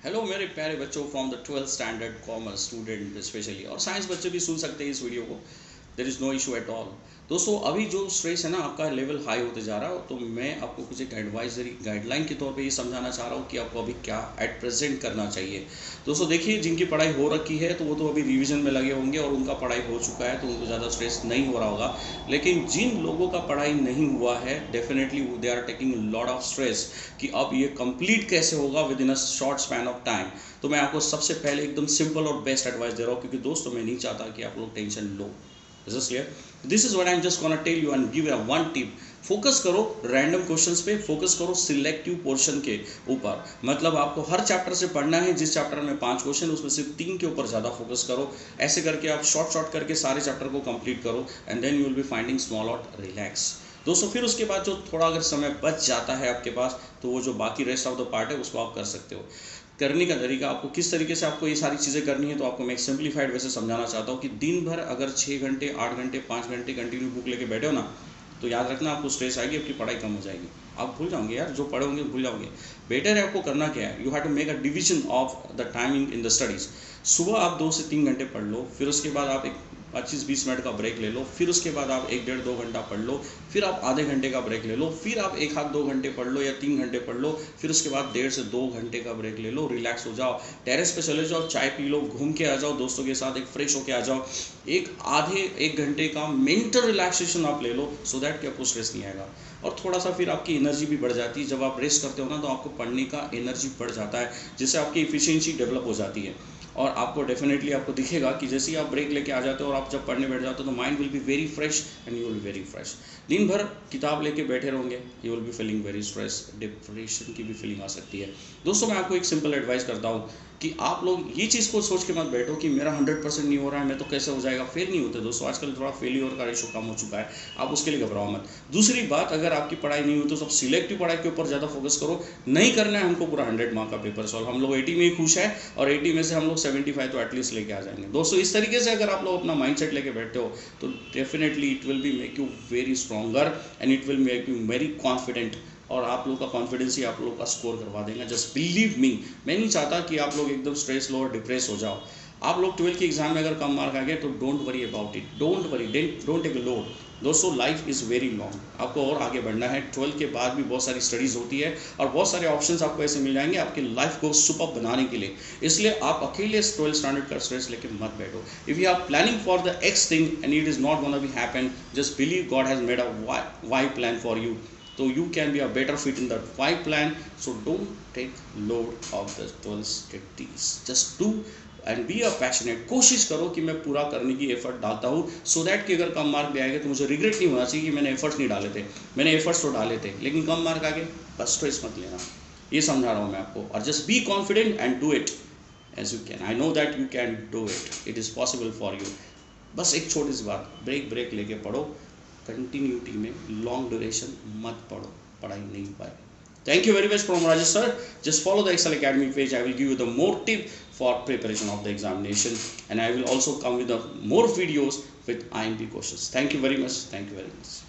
Hello मेरे प्यारे बच्चों from the 12th standard commerce student specially, और साइंस बच्चे भी सुन सकते हैं इस वीडियो को। There is no issue at all. दोस्तों, अभी जो स्ट्रेस है ना, आपका लेवल हाई होते जा रहा है, तो मैं आपको कुछ एक एडवाइजरी गाइडलाइन के तौर पे ये समझाना चाह रहा हूँ कि आपको अभी क्या एट प्रेजेंट करना चाहिए। दोस्तों देखिए, जिनकी पढ़ाई हो रखी है तो वो तो अभी रिवीजन में लगे होंगे और उनका पढ़ाई हो चुका है तो उनको ज़्यादा स्ट्रेस नहीं हो रहा होगा। लेकिन जिन लोगों का पढ़ाई नहीं हुआ है, definitely they are taking lot of stress कि अब ये कंप्लीट कैसे होगा within a short span of time. तो मैं आपको सबसे पहले एकदम सिंपल और बेस्ट एडवाइस दे रहा हूँ, क्योंकि दोस्तों मैं नहीं चाहता कि आप लोग tension low. Is clear? This is what I'm just gonna tell you and give you one tip. Focus करो रैंडम क्वेश्चंस पे, फोकस करो सिलेक्टिव पोर्शन के ऊपर। मतलब आपको हर चैप्टर से पढ़ना है, जिस चैप्टर में 5 क्वेश्चन उसमें सिर्फ 3 के ऊपर ज़्यादा फोकस करो। ऐसे करके आप शॉर्ट करके सारे चैप्टर को कंप्लीट करो and then you will be finding small और रिलैक्स। दोस्तों फिर उसके बाद जो थोड़ा अगर समय बच जाता है आपके पास, तो वो जो बाकी रेस्ट ऑफ द पार्ट है उसको आप कर सकते हो। करने का तरीका, आपको किस तरीके से आपको ये सारी चीज़ें करनी है, तो आपको मैं एक सिंप्लीफाइड वैसे समझाना चाहता हूँ कि दिन भर अगर 6 घंटे 8 घंटे 5 घंटे कंटिन्यू बुक लेके बैठे हो ना, तो याद रखना आपको स्ट्रेस आएगी, आपकी पढ़ाई कम हो जाएगी, आप भूल जाओगे यार, जो पढ़े होंगे भूल जाओगे। बेटर है आपको करना क्या है, you have to make a division of the timing in the studies. सुबह आप 2 से 3 घंटे पढ़ लो, फिर उसके बाद आप एक 25-20 मिनट का ब्रेक ले लो, फिर उसके बाद आप 1-1.5-2 घंटा पढ़ लो, फिर आप आधे घंटे का ब्रेक ले लो, फिर आप 1-2 घंटे पढ़ लो या 3 घंटे पढ़ लो, फिर उसके बाद 1.5 से 2 घंटे का ब्रेक ले लो, रिलैक्स हो जाओ, टेरेस पे चले जाओ, चाय पी लो, घूम के आ जाओ दोस्तों के साथ, एक फ्रेश होके आ जाओ, आधे 1 घंटे का मेंटल रिलैक्सेशन आप ले लो, सो दैट कि आपको स्ट्रेस नहीं आएगा। और थोड़ा सा फिर आपकी एनर्जी भी बढ़ जाती है। जब आप रेस्ट करते हो ना, तो आपको पढ़ने का एनर्जी बढ़ जाता है, जिससे आपकी इफिशियंसी डेवलप हो जाती है। और आपको डेफिनेटली आपको दिखेगा कि जैसे ही आप ब्रेक लेके आ जाते हो और आप जब पढ़ने बैठ जाते हो, तो mind will be very fresh and you will be very fresh. दिन भर किताब लेके बैठे रहोगे, you will be feeling very stress, depression की भी फीलिंग आ सकती है। दोस्तों मैं आपको एक सिंपल एडवाइस करता हूँ कि आप लोग ये चीज़ को सोच के मत बैठो कि मेरा 100% नहीं हो रहा है, मैं तो कैसे हो जाएगा। फेल नहीं होते दोस्तों, आजकल थोड़ा फेलियर का रेशो कम हो चुका है, आप उसके लिए घबराओ मत। दूसरी बात, अगर आपकी पढ़ाई नहीं हुई तो सब सिलेक्टिव पढ़ाई के ऊपर ज़्यादा फोकस करो। नहीं करना है हमको पूरा 100 मार्क का पेपर सॉल्व, हम लोग 80 में ही खुश है और 80 में से हम लोग 75 तो एटलीस्ट लेके आ जाएंगे। दोस्तों इस तरीके से अगर आप लोग अपना माइंडसेट लेके बैठते हो, तो definitely it will be make you very stronger and it will make you very confident. और आप लोग का कॉन्फिडेंस ही आप लोग का स्कोर करवा देगा, जस्ट बिलीव मी। मैं नहीं चाहता कि आप लोग एकदम स्ट्रेस लो और डिप्रेस हो जाओ। आप लोग 12 के एग्जाम में अगर कम मार्क आ गए तो don't worry about it, don't worry, don't take a load. दोस्तों लाइफ इज़ वेरी लॉन्ग, आपको और आगे बढ़ना है। 12 के बाद भी बहुत सारी स्टडीज़ होती है और बहुत सारे ऑप्शंस आपको ऐसे मिल जाएंगे आपकी लाइफ को सुपर बनाने के लिए। इसलिए आप अकेले 12 स्टैंडर्ड का स्ट्रेस लेके मत बैठो। If you are planning for the x thing and it is not gonna be happen, just believe God has made a y plan for you, so you can be a better fit in that Y plan. So don't take load of the 12 studies, just do and be a passionate. कोशिश करो कि मैं पूरा करने की effort डालता हूँ, so that कि अगर कम मार्क भी आएगा तो मुझे रिग्रेट नहीं होना चाहिए कि मैंने एफर्ट्स नहीं डाले थे। मैंने एफर्ट्स तो डाले थे लेकिन कम मार्क आ गए, बस स्ट्रेस मत लेना, ये समझा रहा हूँ मैं आपको। और just be confident and do it as you can. I know that you can do it, it is possible for you. बस एक छोटी सी बात, ब्रेक लेके पढ़ो, कंटिन्यूटी में, लॉन्ग ड्यूरेशन मत पढ़ो, पढ़ाई नहीं हो पाएगी। Thank you very much from Rajesh sir. Just follow the Excel Academy page. I will give you the more tip for preparation of the examination, and I will also come with the more videos with IMP questions. Thank you very much. Thank you very much.